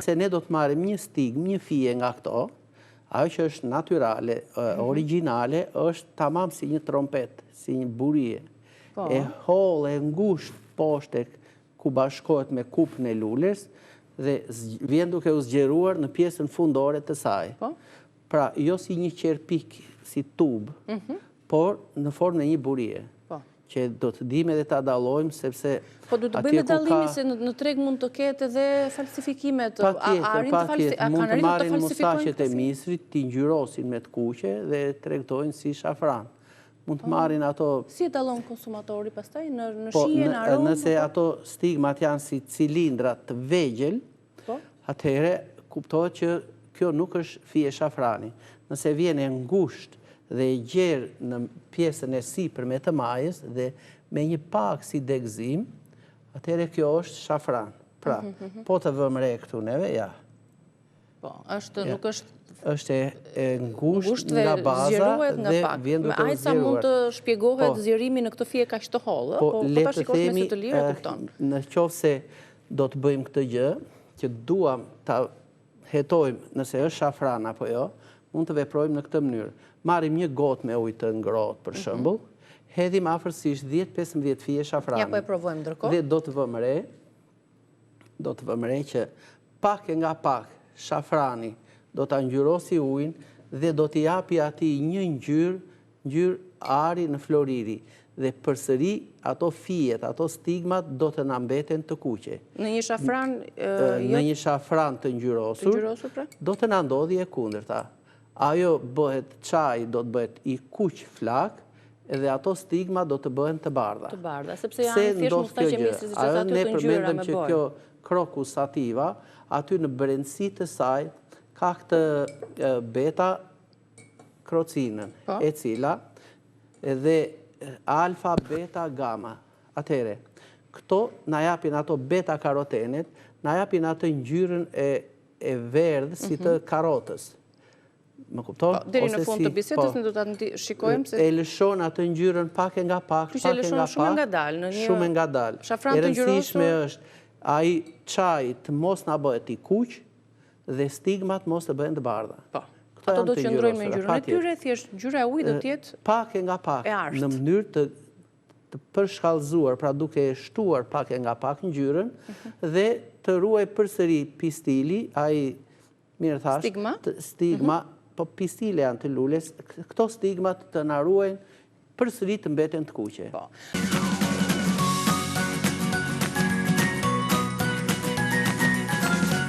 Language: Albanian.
Nëse ne do të marrim një stigmë, një fije nga këto, ajo që është natyrale, origjinale, është tamam si një trompet, si një burie. E hollë, e ngushtë poshtë ku bashkohet me kupën e lulës dhe vjen duke u zgjeruar në pjesën fundore të saj. Pra, jo si një qerpik, si tub, por në formë në një burie. Që do të dim edhe ta dallojmë, sepse... Po du të bëjmë dallimi se në treg mund të ketë edhe falsifikimet. Patjetër, mund të marrin mustaqet e misrit, t'i ngjyrosin me të kuqe dhe tregtojnë si shafran. Mund të marrin ato... Si e dallon konsumatori pastaj në shije, në aromë? Nëse ato stigmat janë si cilindra të vegjël, atëherë kuptohet që kjo nuk është fije shafrani. Nëse vjen e ngushtë dhe e gjerë në pjesën e sipër me të majës dhe me një pak si degëzim, atëherë kjo është shafran. Pra, po të vëmë re këtu neve, ja. Po, nuk është... është e ngushtë nga baza dhe vjen duke u zgjeruar. Sa mund të shpjegohet zgjerimi në këtë fije kaq të hollë, po ta shikosh me sy të lirë e kupton. Në qoftë se do të bëjmë këtë gjë, që duam ta hetojmë nëse është shafran apo jo, mund të veprojmë në këtë mënyrë. Marrim një gotë me ujë të ngrohtë për shembull, hedhim afërsisht 10-15 fije shafrani. Ja po e provojmë ndërkohë. Dhe do të vëmë re që pak e nga pak shafrani do ta ngjyrosi ujin dhe do t'i japi atij një ngjyrë ari në floriri. Dhe përsëri ato fijet, ato stigmat do të na mbeten të kuqe. Në një shafran në një shafran të ngjyrosur, do të na ndodhi e kundërta. Ajo bëhet çaj, do të bëhet i kuq flak, edhe ato stigma do të bëhen të bardha. Të bardha, sepse janë thjesht mustaqe misri që aty të ngjyra me që kjo crocus sativa, aty në brendësi të saj ka këtë beta krocinën, e cila edhe alfa, beta, gamma. Atëhere, këto na japin ato beta karotenet, na japin atë ngjyrën e verdhë si të karotës. Më kupton? Deri në fund të bisedës ne do ta shikojmë se e lëshon atë ngjyrën pak e nga pak, shumë ngadalë në një shumë ngadalë. Shafran të ngjyrosur. E rëndësishme është ai çaj të mos na bëhet i kuq dhe stigmat mos të bëhen të bardha. Po. Ato do të qëndrojnë me ngjyrën e tyre, thjesht ngjyra e ujit do të jetë pak e nga pak, në mënyrë të përshkallëzuar, pra duke e shtuar pak e nga pak ngjyrën dhe të ruaj përsëri pistili, ai mirë thash, stigma, po pistile janë të lules, këto stigmat të na ruajnë përsëri të mbeten të kuqe.